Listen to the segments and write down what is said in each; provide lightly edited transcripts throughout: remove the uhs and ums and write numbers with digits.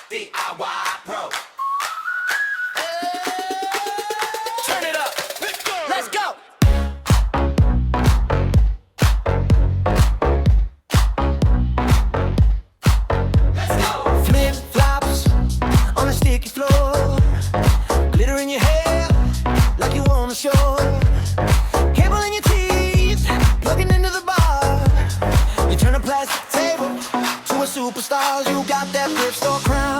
DIY Pro. Turn it up. Let's go. Let's go. Let's go. Flip-flops on a sticky floor. Glitter in your hair like you on the shore. Cable in your teeth, plugging into the bar. You turn a plastic table to a superstar. You got that thrift store crown.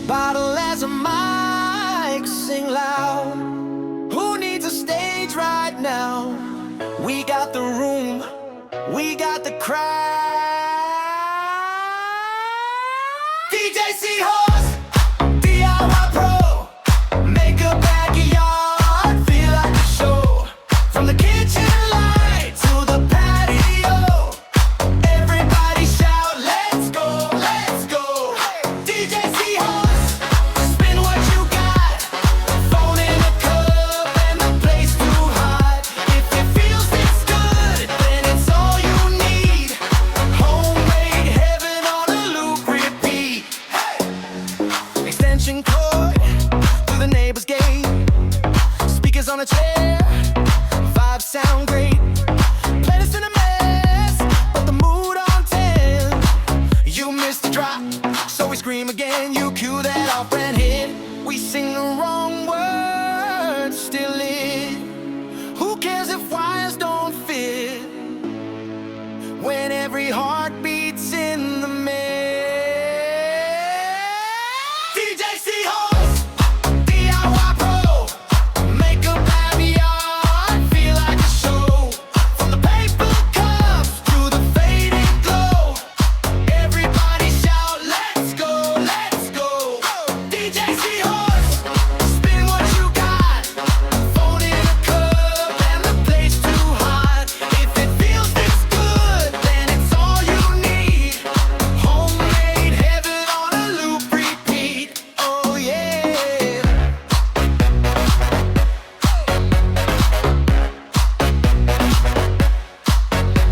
Bottle as a mic, sing loud. Who needs a stage right now? We got the room, we got the crowd. DJ Seahorse DIY Pro. Make a backyard feel like a show. From the kitchen light to the patio. Everybody shout, let's go, let's go. DJ Seahorse, spin what you got. Phone in a cup and the place too hot. If it feels this good, then it's all you need. Homemade heaven on a loop repeat. Hey! Extension cord through the neighbor's gate. Speakers on a chair, vibes sound great. Playlist in a mess, but the mood on 10. You missed the drop, so we scream again. You cue that off-brand hit. We sing the wrong words, still it. Who cares if wires don't fit when every heart beats in the mix? DJ Seahorse DIY Pro. Make a backyard feel like a show. From the paper cups to the faded glow. Everybody shout, let's go, let's go. DJ Seahorse, spin what you got. Phone in a cup and the place too hot. If it feels this good, then it's all you need. Homemade heaven on a loop repeat. Oh yeah.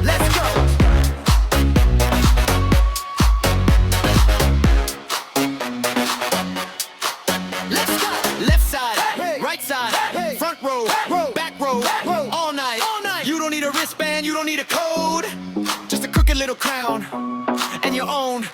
Let's go. Let's go. Left side, right side, front row, back row, all night. You don't need a wristband, you don't need a code. Just a crooked little crown and your own